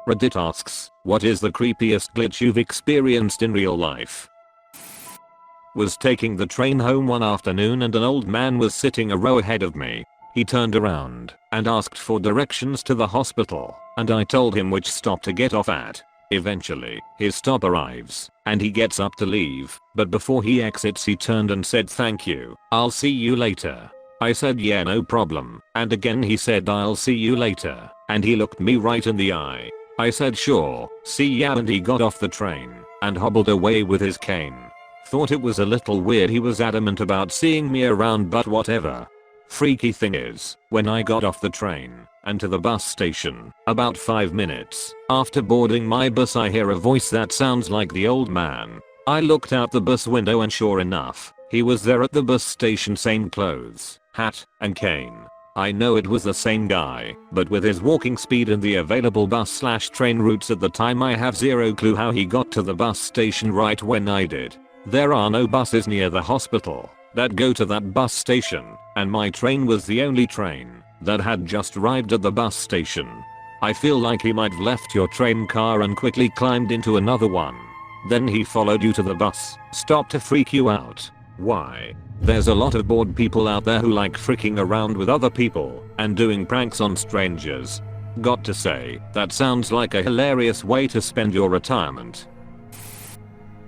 Reddit asks, what is the creepiest glitch you've experienced in real life? Was taking the train home one afternoon and an old man was sitting a row ahead of me. He turned around and asked for directions to the hospital, and I told him which stop to get off at. Eventually, his stop arrives, and he gets up to leave, but before he exits he turned and said, "Thank you, I'll see you later." I said, "Yeah, no problem," and again he said, "I'll see you later," and he looked me right in the eye. I said, "Sure, see ya," and he got off the train and hobbled away with his cane. Thought it was a little weird he was adamant about seeing me around, but whatever. Freaky thing is, when I got off the train and to the bus station, about 5 minutes after boarding my bus, I hear a voice that sounds like the old man. I looked out the bus window and sure enough, he was there at the bus station, same clothes, hat, and cane. I know it was the same guy, but with his walking speed and the available bus/train routes at the time, I have zero clue how he got to the bus station right when I did. There are no buses near the hospital that go to that bus station, and my train was the only train that had just arrived at the bus station. I feel like he might have left your train car and quickly climbed into another one. Then he followed you to the bus stop to freak you out. Why? There's a lot of bored people out there who like freaking around with other people and doing pranks on strangers. Got to say, that sounds like a hilarious way to spend your retirement.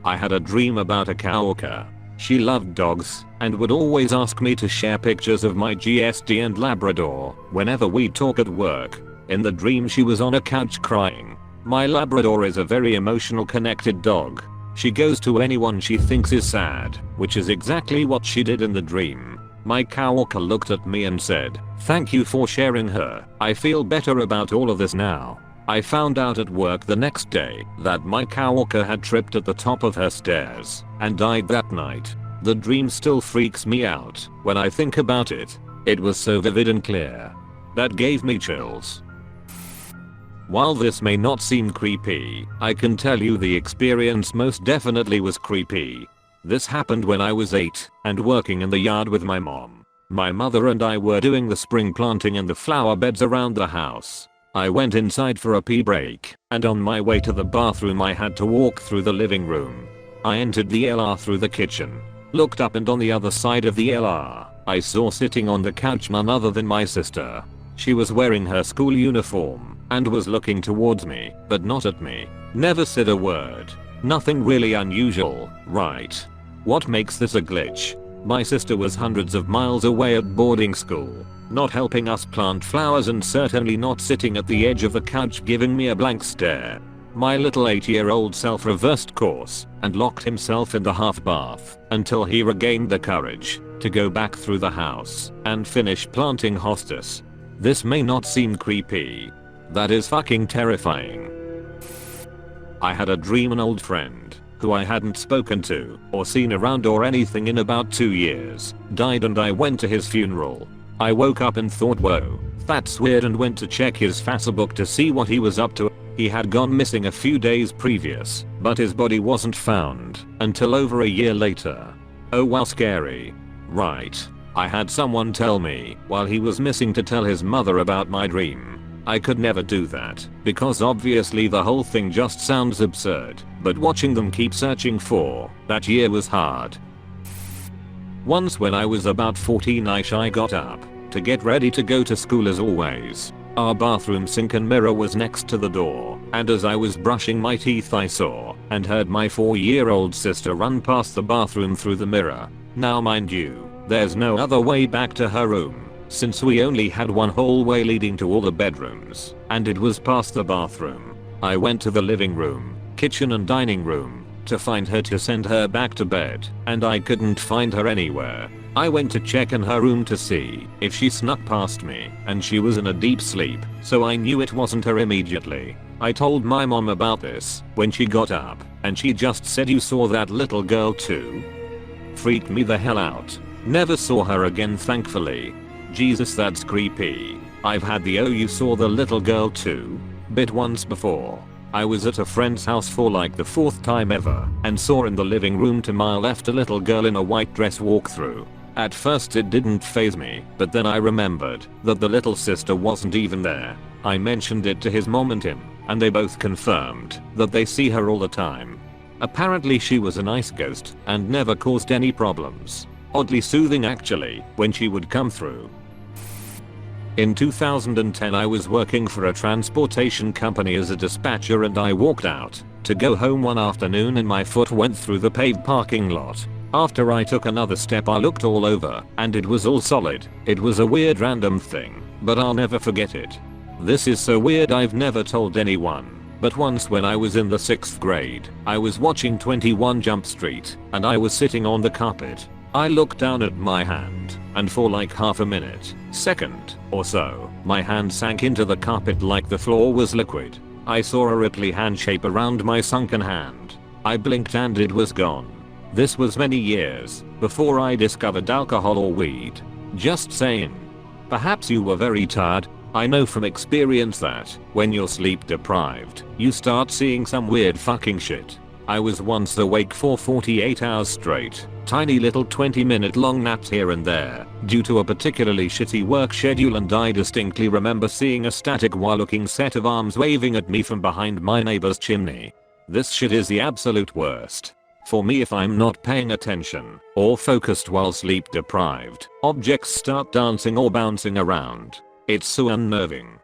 I had a dream about a coworker. She loved dogs and would always ask me to share pictures of my GSD and Labrador whenever we talk at work. In the dream she was on a couch crying. My Labrador is a very emotional, connected dog. She goes to anyone she thinks is sad, which is exactly what she did in the dream. My coworker looked at me and said, "Thank you for sharing her. I feel better about all of this now." I found out at work the next day that my coworker had tripped at the top of her stairs and died that night. The dream still freaks me out when I think about it. It was so vivid and clear. That gave me chills. While this may not seem creepy, I can tell you the experience most definitely was creepy. This happened when I was 8 and working in the yard with my mom. My mother and I were doing the spring planting in the flower beds around the house. I went inside for a pee break, and on my way to the bathroom I had to walk through the living room. I entered the LR through the kitchen, looked up, and on the other side of the LR, I saw sitting on the couch none other than my sister. She was wearing her school uniform and was looking towards me, but not at me. Never said a word. Nothing really unusual, right? What makes this a glitch? My sister was hundreds of miles away at boarding school, not helping us plant flowers and certainly not sitting at the edge of the couch giving me a blank stare. My little 8-year-old self reversed course and locked himself in the half bath until he regained the courage to go back through the house and finish planting hostas. This may not seem creepy. That is fucking terrifying. I had a dream an old friend, who I hadn't spoken to or seen around or anything in about 2 years, died, and I went to his funeral. I woke up and thought, whoa, that's weird, and went to check his Facebook to see what he was up to. He had gone missing a few days previous, but his body wasn't found until over a year later. Oh wow, scary. Right. I had someone tell me while he was missing to tell his mother about my dream. I could never do that because obviously the whole thing just sounds absurd, but watching them keep searching for that year was hard. Once when I was about 14ish, I got up to get ready to go to school as always. Our bathroom sink and mirror was next to the door, and as I was brushing my teeth I saw and heard my 4-year-old sister run past the bathroom through the mirror. Now mind you, there's no other way back to her room, since we only had one hallway leading to all the bedrooms, and it was past the bathroom. I went to the living room, kitchen and dining room to find her to send her back to bed, and I couldn't find her anywhere. I went to check in her room to see if she snuck past me, and she was in a deep sleep, so I knew it wasn't her immediately. I told my mom about this when she got up, and she just said, "You saw that little girl too?" Freaked me the hell out. Never saw her again, thankfully. Jesus, that's creepy. I've had the "oh you saw the little girl too" bit once before. I was at a friend's house for like the 4th time ever and saw in the living room to my left a little girl in a white dress walk through. At first it didn't faze me, but then I remembered that the little sister wasn't even there. I mentioned it to his mom and him, and they both confirmed that they see her all the time. Apparently she was a nice ghost and never caused any problems. Oddly soothing actually when she would come through. In 2010 I was working for a transportation company as a dispatcher and I walked out to go home one afternoon and my foot went through the paved parking lot. After I took another step I looked all over and it was all solid. It was a weird random thing, but I'll never forget it. This is so weird I've never told anyone. But once when I was in the 6th grade, I was watching 21 Jump Street and I was sitting on the carpet. I looked down at my hand and for like half a minute, second or so, my hand sank into the carpet like the floor was liquid. I saw a ripply hand shape around my sunken hand. I blinked and it was gone. This was many years before I discovered alcohol or weed. Just saying. Perhaps you were very tired. I know from experience that when you're sleep deprived, you start seeing some weird fucking shit. I was once awake for 48 hours straight, tiny little 20-minute long naps here and there, due to a particularly shitty work schedule, and I distinctly remember seeing a static while looking set of arms waving at me from behind my neighbor's chimney. This shit is the absolute worst. For me, if I'm not paying attention or focused while sleep deprived, objects start dancing or bouncing around. It's so unnerving.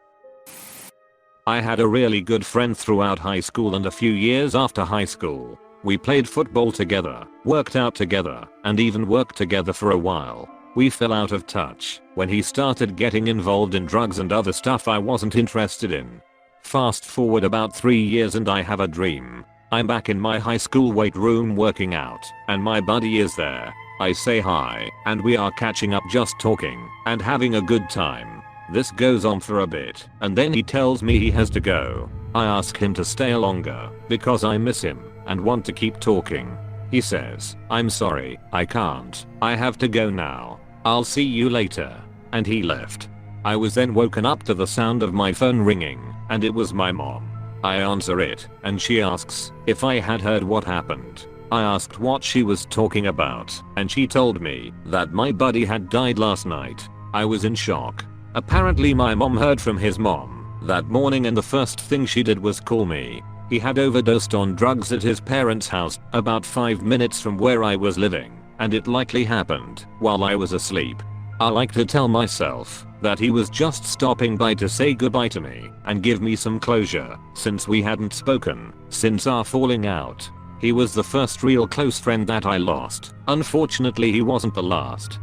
I had a really good friend throughout high school and a few years after high school. We played football together, worked out together, and even worked together for a while. We fell out of touch when he started getting involved in drugs and other stuff I wasn't interested in. Fast forward about 3 years and I have a dream. I'm back in my high school weight room working out, and my buddy is there. I say hi, and we are catching up, just talking and having a good time. This goes on for a bit, and then he tells me he has to go. I ask him to stay longer because I miss him and want to keep talking. He says, "I'm sorry, I can't. I have to go now. I'll see you later." And he left. I was then woken up to the sound of my phone ringing, and it was my mom. I answer it, and she asks if I had heard what happened. I asked what she was talking about, and she told me that my buddy had died last night. I was in shock. Apparently my mom heard from his mom that morning and the first thing she did was call me. He had overdosed on drugs at his parents' house about 5 minutes from where I was living, and it likely happened while I was asleep. I like to tell myself that he was just stopping by to say goodbye to me and give me some closure, since we hadn't spoken since our falling out. He was the first real close friend that I lost. Unfortunately, he wasn't the last.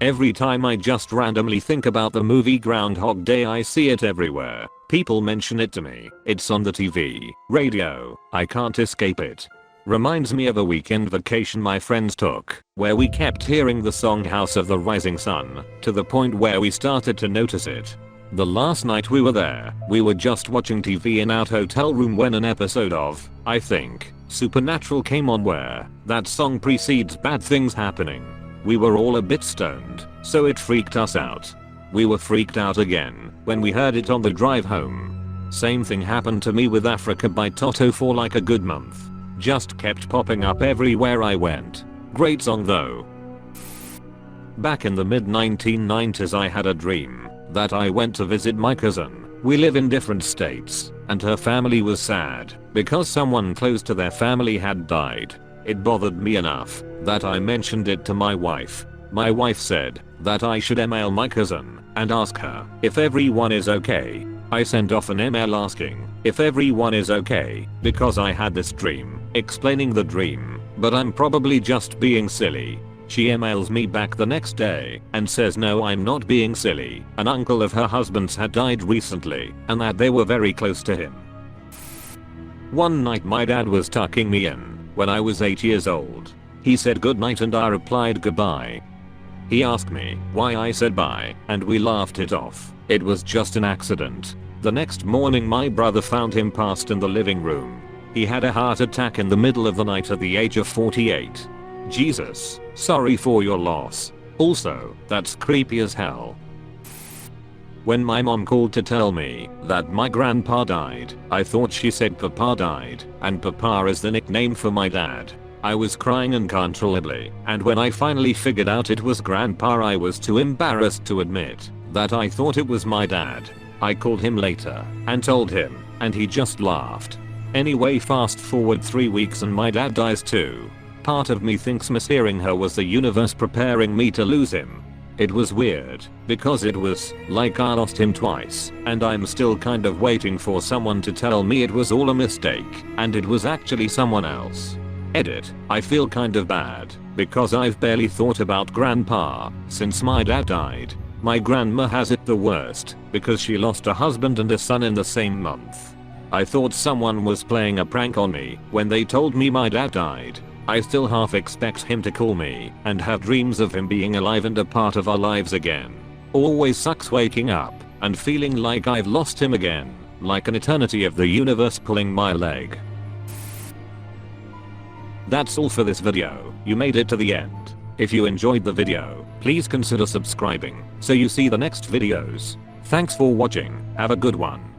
Every time I just randomly think about the movie Groundhog Day, I see it everywhere. People mention it to me. It's on the TV, radio. I can't escape it. Reminds me of a weekend vacation my friends took, where we kept hearing the song House of the Rising Sun, to the point where we started to notice it. The last night we were there, we were just watching TV in our hotel room when an episode of, I think, Supernatural came on where that song precedes bad things happening. We were all a bit stoned, so it freaked us out. We were freaked out again when we heard it on the drive home. Same thing happened to me with Africa by Toto for like a good month. Just kept popping up everywhere I went. Great song though. Back in the mid 1990s I had a dream that I went to visit my cousin. We live in different states, and her family was sad because someone close to their family had died. It bothered me enough that I mentioned it to my wife. My wife said that I should email my cousin and ask her if everyone is okay. I sent off an email asking if everyone is okay because I had this dream, explaining the dream, but I'm probably just being silly. She emails me back the next day and says no, I'm not being silly. An uncle of her husband's had died recently and that they were very close to him. One night my dad was tucking me in when I was 8 years old. He said goodnight and I replied goodbye. He asked me why I said bye and we laughed it off. It was just an accident. The next morning my brother found him passed in the living room. He had a heart attack in the middle of the night at the age of 48. Jesus, sorry for your loss. Also, that's creepy as hell. When my mom called to tell me that my grandpa died, I thought she said Papa died, and Papa is the nickname for my dad. I was crying uncontrollably, and when I finally figured out it was Grandpa, I was too embarrassed to admit that I thought it was my dad. I called him later and told him, and he just laughed. Anyway, fast forward 3 weeks and my dad dies too. Part of me thinks mishearing her was the universe preparing me to lose him. It was weird, because it was like I lost him twice, and I'm still kind of waiting for someone to tell me it was all a mistake, and it was actually someone else. Edit, I feel kind of bad, because I've barely thought about grandpa since my dad died. My grandma has it the worst, because she lost a husband and a son in the same month. I thought someone was playing a prank on me when they told me my dad died. I still half expect him to call me and have dreams of him being alive and a part of our lives again. Always sucks waking up and feeling like I've lost him again, like an eternity of the universe pulling my leg. That's all for this video. You made it to the end. If you enjoyed the video, please consider subscribing so you see the next videos. Thanks for watching. Have a good one.